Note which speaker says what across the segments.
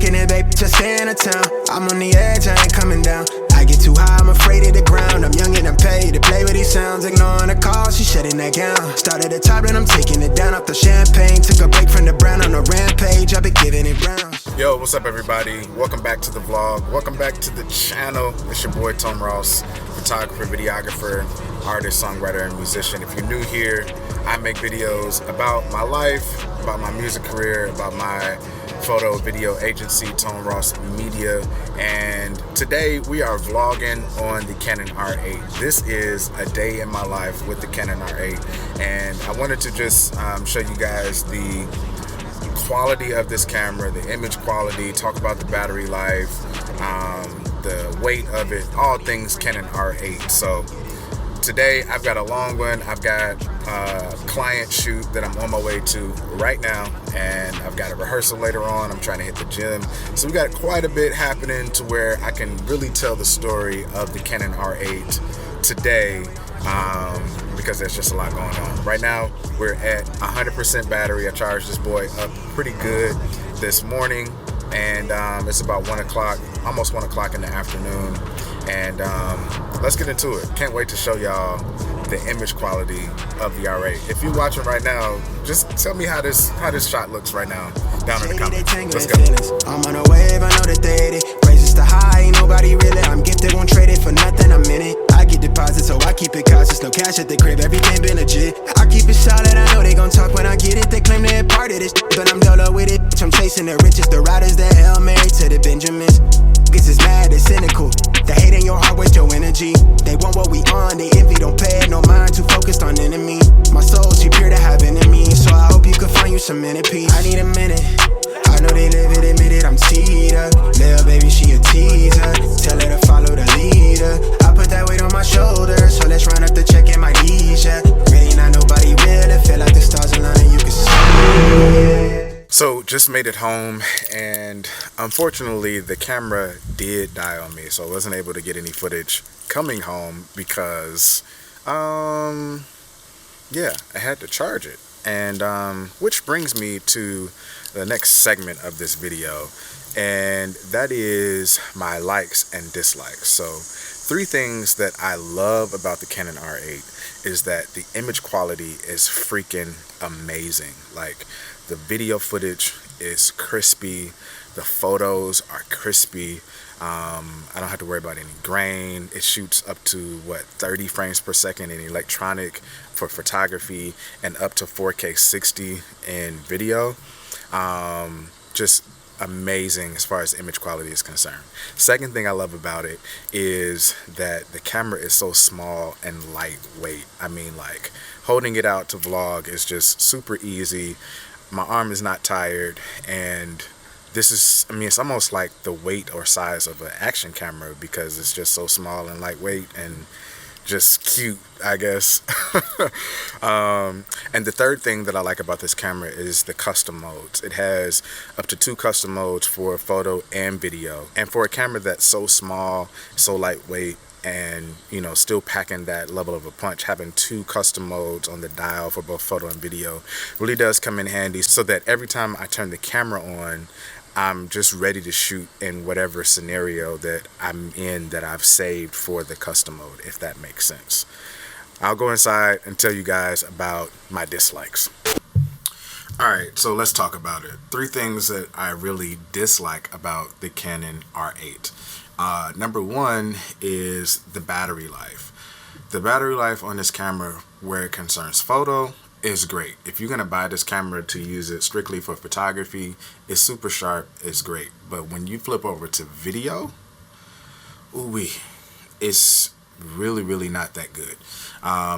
Speaker 1: breaking it, babe, just stay in the town. I'm on the edge, I ain't coming down. I get too high, I'm afraid of the ground. I'm young and I'm paid to play with these sounds. Ignoring the call, she shedding that gown. Started the top and I'm taking it down off the champagne. Took a break from the brown on a rampage. I've been giving it browns.
Speaker 2: Yo, what's up everybody? Welcome back to the vlog. Welcome back to the channel. It's your boy Tom Ross, photographer, videographer, artist, songwriter, and musician. If you're new here, I make videos about my life, about my music career, about my photo video agency, Tom Ross Media, and today we are vlogging on the Canon R8. This is a day in my life with the Canon R8, and I wanted to just show you guys the quality of this camera, the image quality, talk about the battery life, the weight of it, all things Canon R8. So today I've got a long one. I've got a client shoot that I'm on my way to right now, and I've got a rehearsal later on. I'm trying to hit the gym. So we got quite a bit happening to where I can really tell the story of the Canon R8 today, because there's just a lot going on. Right now we're at 100% battery. I charged this boy up pretty good this morning, and it's about 1 o'clock, almost 1 o'clock in the afternoon, and let's get into it. Can't wait to show y'all the image quality of the R8. If you're watching right now, just tell me how this shot looks right now down in the comments. Let's go.
Speaker 1: I'm on a wave, I know that they hate it. Raises to high, ain't nobody really. I'm gifted, won't trade it for nothing, I'm in it. I get deposits, so I keep it cautious. No cash at the crib, everything been legit. I keep it solid, I know they gon' talk when I get it. They claim they're part of this, but I'm dolo with it. I'm chasing the riches, the riders, the Hail Mary to the Benjamins. This is mad, it's cynical. The hate in your heart, waste your energy. They want what we on, they envy, don't pay it no mind. Too focused on enemy. My soul, she pure to have enemies. So I hope you can find you some minute peace. I need a minute. I know they live it, admit it, I'm teed up. Little baby, she a teaser. Tell her to follow the leader. I put that weight on my shoulders, so let's run up the check in my knees, yeah. Really not nobody real, it feel like the stars align and you can see it.
Speaker 2: So just made it home, and unfortunately the camera did die on me, so I wasn't able to get any footage coming home because yeah, I had to charge it. And which brings me to the next segment of this video, and that is my likes and dislikes. So 3 things that I love about the Canon R8 is that the image quality is freaking amazing. Like, the video footage is crispy, the photos are crispy. I don't have to worry about any grain. It shoots up to 30 frames per second in electronic for photography, and up to 4K 60 in video. Just amazing as far as image quality is concerned. Second thing I love about it is that the camera is so small and lightweight. I mean, like, holding it out to vlog is just super easy. My arm is not tired, and this is, I mean, it's almost like the weight or size of an action camera because it's just so small and lightweight and just cute, I guess. And the third thing that I like about this camera is the custom modes. It has up to 2 custom modes for photo and video. And for a camera that's so small, so lightweight, and still packing that level of a punch, having 2 custom modes on the dial for both photo and video really does come in handy, so that every time I turn the camera on, I'm just ready to shoot in whatever scenario that I'm in that I've saved for the custom mode, if that makes sense. I'll go inside and tell you guys about my dislikes. Alright, so let's talk about it. 3 things that I really dislike about the Canon R8. Number 1 is the battery life. The battery life on this camera, where it concerns photo, is great. If you're gonna buy this camera to use it strictly for photography, it's super sharp, it's great. But when you flip over to video, ooh-wee, it's really not that good.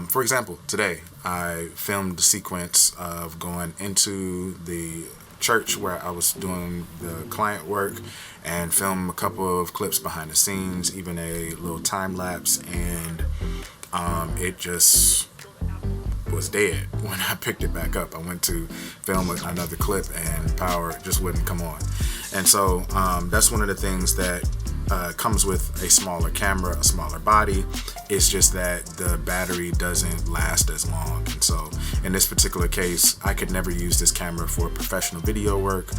Speaker 2: For example, today I filmed the sequence of going into the church where I was doing the client work, and filmed a couple of clips behind the scenes, even a little time lapse, and it just was dead when I picked it back up. I went to film another clip and power just wouldn't come on. And so that's one of the things that comes with a smaller camera, a smaller body. It's just that the battery doesn't last as long. And so in this particular case, I could never use this camera for professional video work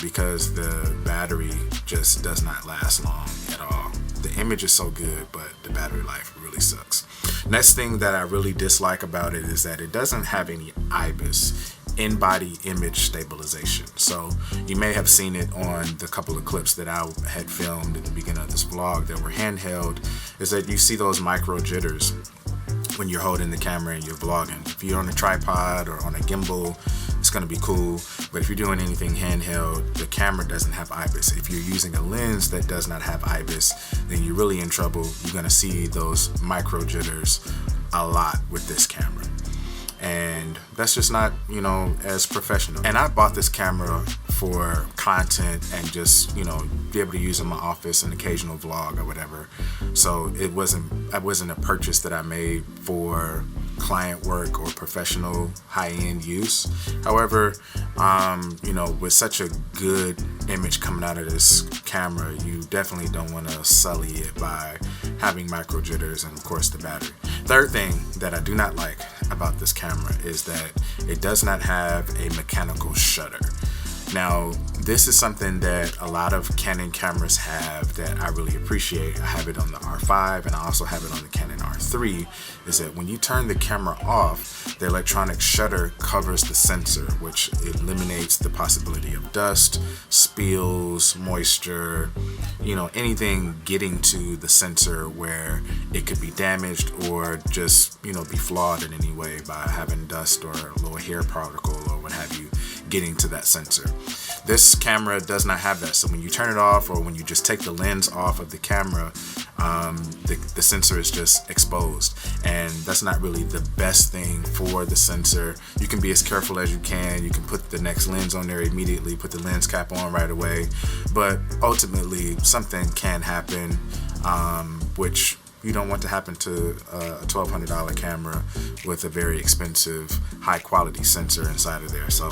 Speaker 2: because the battery just does not last long at all. The image is so good, but the battery life really sucks. Next thing that I really dislike about it is that it doesn't have any IBIS, in-body image stabilization. So you may have seen it on the couple of clips that I had filmed at the beginning of this vlog that were handheld, is that you see those micro jitters when you're holding the camera and you're vlogging. If you're on a tripod or on a gimbal, it's going to be cool, but if you're doing anything handheld, the camera doesn't have IBIS. If you're using a lens that does not have IBIS, then you're really in trouble. You're going to see those micro jitters a lot with this camera, and that's just not, you know, as professional. And I bought this camera for content and just, you know, be able to use in my office, an occasional vlog or whatever. So it wasn't a purchase that I made for client work or professional high-end use. However, you know, with such a good image coming out of this camera, you definitely don't want to sully it by having micro jitters and of course the battery. Third thing that I do not like about this camera is that it does not have a mechanical shutter. Now, this is something that a lot of Canon cameras have that I really appreciate. I have it on the R5 and I also have it on the Canon R3, is that when you turn the camera off, the electronic shutter covers the sensor, which eliminates the possibility of dust, spills, moisture, you know, anything getting to the sensor where it could be damaged or just, you know, be flawed in any way by having dust or a little hair particle or what have you getting to that sensor. This camera does not have that, so when you turn it off or when you just take the lens off of the camera, the sensor is just exposed, and that's not really the best thing for the sensor. You can be as careful as you can. You can put the next lens on there immediately, put the lens cap on right away, but ultimately something can happen, which you don't want to happen to a $1,200 camera with a very expensive, high quality sensor inside of there. So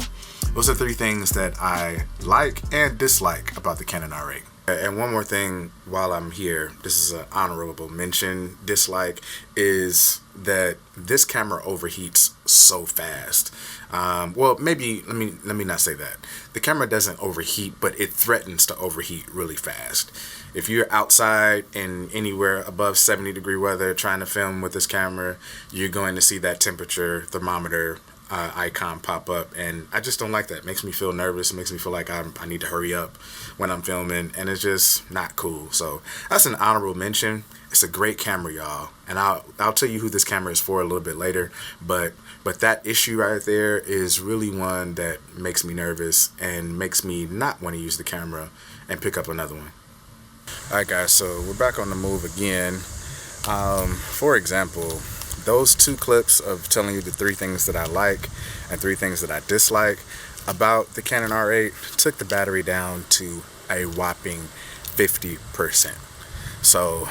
Speaker 2: those are three things that I like and dislike about the Canon R8. And one more thing while I'm here, this is an honorable mention dislike, is that this camera overheats so fast. Well, maybe let me not say that. The camera doesn't overheat, but it threatens to overheat really fast. If you're outside in anywhere above 70-degree weather trying to film with this camera, you're going to see that temperature thermometer icon pop up, and I just don't like that. It makes me feel nervous. It makes me feel like I need to hurry up when I'm filming, and it's just not cool. So that's an honorable mention. It's a great camera, y'all, and I'll tell you who this camera is for a little bit later, but that issue right there is really one that makes me nervous and makes me not want to use the camera and pick up another one. Alright guys, so we're back on the move again. For example, those two clips of telling you the three things that I like and three things that I dislike about the Canon R8 took the battery down to a whopping 50%. So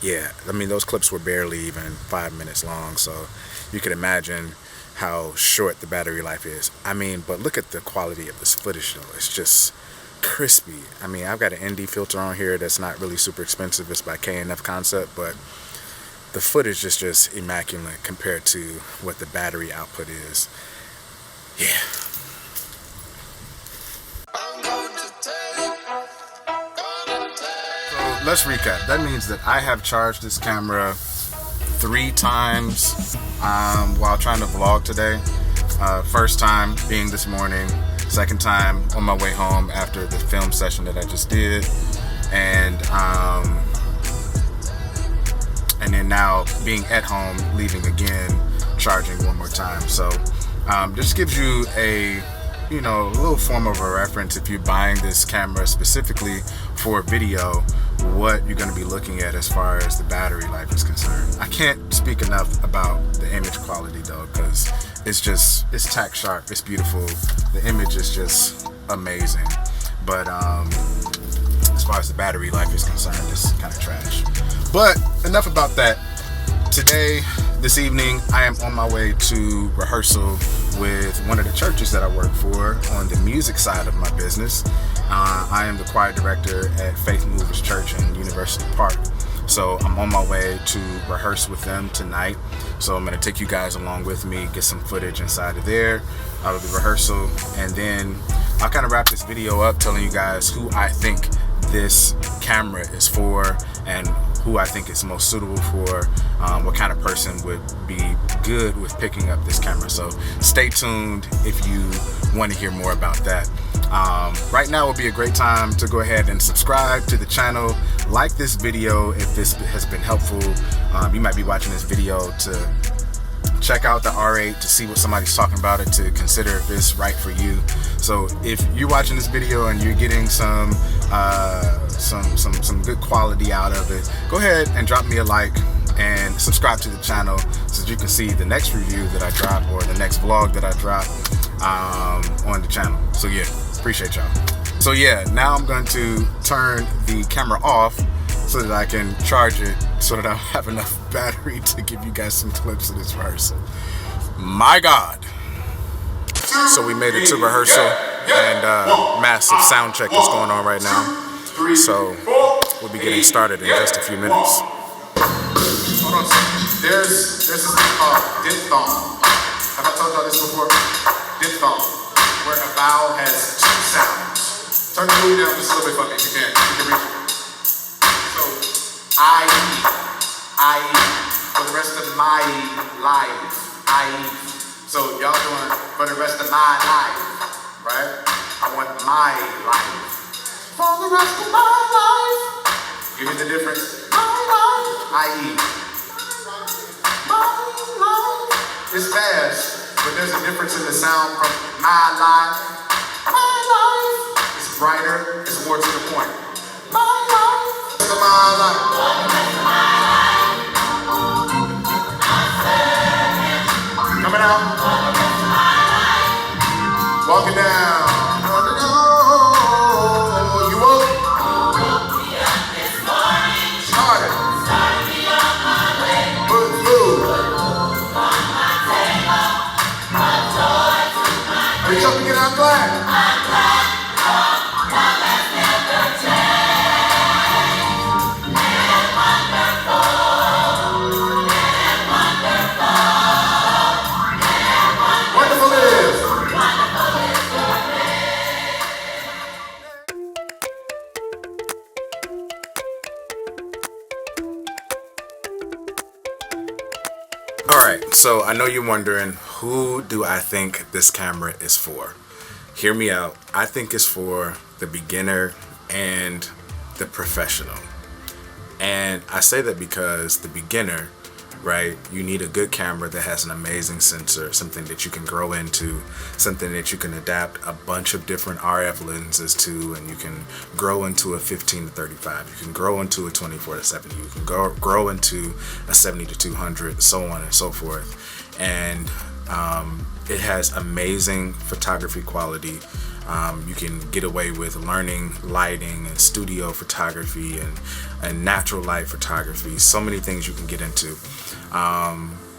Speaker 2: yeah, I mean, those clips were barely even 5 minutes long, so you can imagine how short the battery life is. I mean, but look at the quality of this footage though. It's just crispy. I mean, I've got an ND filter on here that's not really super expensive. It's by KNF Concept, but the footage is just immaculate compared to what the battery output is. Yeah. So let's recap. That means that I have charged this camera 3 times while trying to vlog today. First time being this morning, second time on my way home after the film session that I just did, and then now being at home, leaving again, charging one more time. So this gives you a little form of a reference if you're buying this camera specifically for video, what you're going to be looking at as far as the battery life is concerned. I can't speak enough about the image quality though, because it's tack sharp, it's beautiful, the image is just amazing, but as far as the battery life is concerned, it's kind of trash. But enough about that. Today, this evening, I am on my way to rehearsal with one of the churches that I work for on the music side of my business. I am the choir director at Faith Movers Church in University Park. So I'm on my way to rehearse with them tonight. So I'm going to take you guys along with me, get some footage inside of there, out of the rehearsal, and then I'll kind of wrap this video up telling you guys who I think this camera is for and who I think is most suitable for, what kind of person would be good with picking up this camera. So stay tuned if you want to hear more about that. Right now would be a great time to go ahead and subscribe to the channel, like this video if this has been helpful. You might be watching this video to check out the R8 to see what somebody's talking about it, to consider if it's right for you. So if you're watching this video and you're getting some good quality out of it, go ahead and drop me a like and subscribe to the channel so that you can see the next review that I drop or the next vlog that I drop on the channel. So yeah, appreciate y'all. So yeah, now I'm going to turn the camera off so that I can charge it, so that I have enough battery to give you guys some clips of this rehearsal. My God. So we made it to rehearsal, and massive sound check is going on right now. So we'll be getting started in just a few minutes.
Speaker 3: Hold on a second. There's this thing called diphthong. Have I told y'all this before? Diphthong, where a vowel has two sounds. Turn the movie down just a little bit for me if you can. You can reach it. So, I-E, for the rest of my life, I-E. So y'all doing for the rest of my life, right? I want my life. For the rest of my life. You hear the difference? My life, I-E. My life. It's fast, but there's a difference in the sound from my life. My life. It's brighter, it's more to the point. My life. My life. Coming out. Walking down. You woke me up this morning. Started me on my way. Put food on my table. Put joy to my day. Are you jumping in? I'm glad. I'm glad. God has never changed.
Speaker 2: Alright, so I know you're wondering, who do I think this camera is for? Hear me out. I think it's for the beginner and the professional. And I say that because the beginner, right, you need a good camera that has an amazing sensor, something that you can grow into, something that you can adapt a bunch of different RF lenses to, and you can grow into a 15 to 35, you can grow into a 24 to 70, you can grow into a 70 to 200, so on and so forth. And it has amazing photography quality. You can get away with learning lighting and studio photography and natural light photography. So many things you can get into.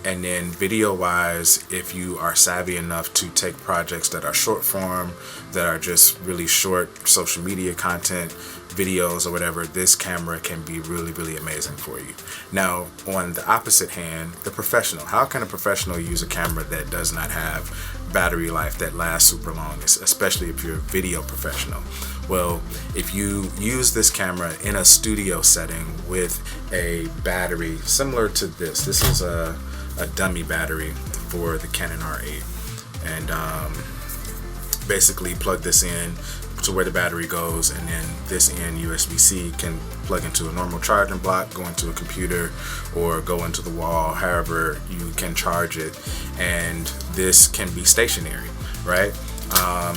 Speaker 2: And then video wise, if you are savvy enough to take projects that are short form, that are just really short social media content, videos or whatever, this camera can be really, really amazing for you. Now, on the opposite hand, the professional. How can a professional use a camera that does not have battery life that lasts super long, especially if you're a video professional? Well, if you use this camera in a studio setting with a battery similar to this is a dummy battery for the Canon R8, and basically plug this in to where the battery goes, and then this end USB-C can plug into a normal charging block, go into a computer, or go into the wall, however you can charge it. And this can be stationary, right?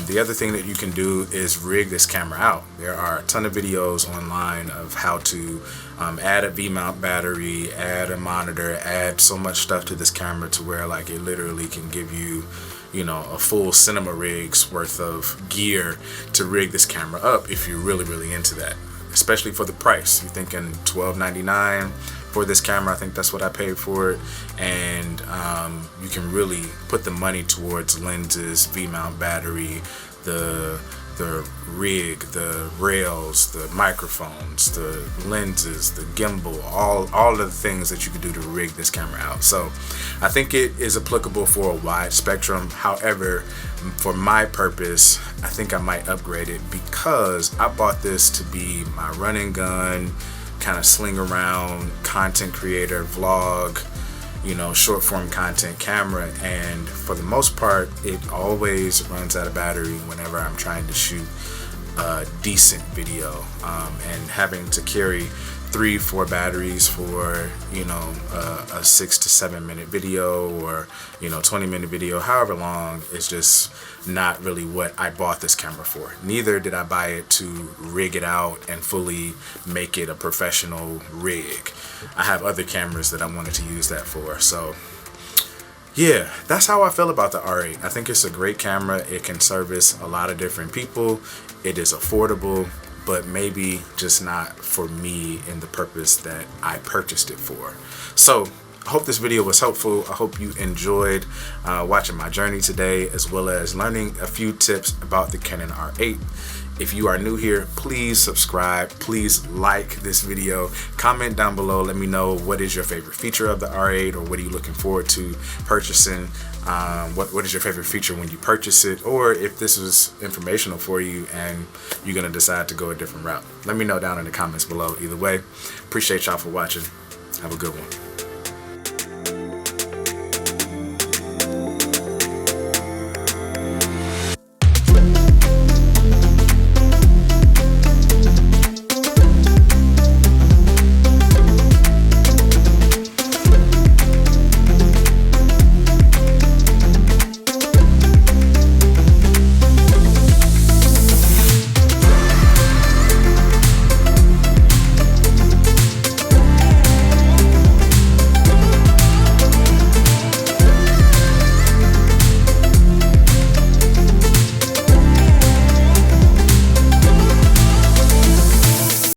Speaker 2: The other thing that you can do is rig this camera out. There are a ton of videos online of how to add a V-mount battery, add a monitor, add so much stuff to this camera to where like it literally can give you, you know, a full cinema rig's worth of gear to rig this camera up if you're really, really into that, especially for the price. You're thinking $12.99 for this camera. I think that's what I paid for it. And you can really put the money towards lenses, V-mount battery, the the rig, the rails, the microphones, the lenses, the gimbal, all of the things that you can do to rig this camera out. So I think it is applicable for a wide spectrum. However, for my purpose, I think I might upgrade it, because I bought this to be my run and gun, kind of sling around content creator, vlog, short form content camera. And for the most part, it always runs out of battery whenever I'm trying to shoot a decent video, and having to carry 3-4 batteries for a 6 to 7 minute video, or 20-minute video, however long, is just not really what I bought this camera for. Neither did I buy it to rig it out and fully make it a professional rig. I have other cameras that I wanted to use that for. So yeah, that's how I feel about the R8. I think it's a great camera. It can service a lot of different people. It is affordable, but maybe just not for me in the purpose that I purchased it for. So I hope this video was helpful. I hope you enjoyed watching my journey today, as well as learning a few tips about the Canon R8. If you are new here, please subscribe. Please like this video. Comment down below. Let me know what is your favorite feature of the R8, or what are you looking forward to purchasing. What is your favorite feature when you purchase it, or if this was informational for you and you're gonna decide to go a different route. Let me know down in the comments below. Either way, appreciate y'all for watching. Have a good one.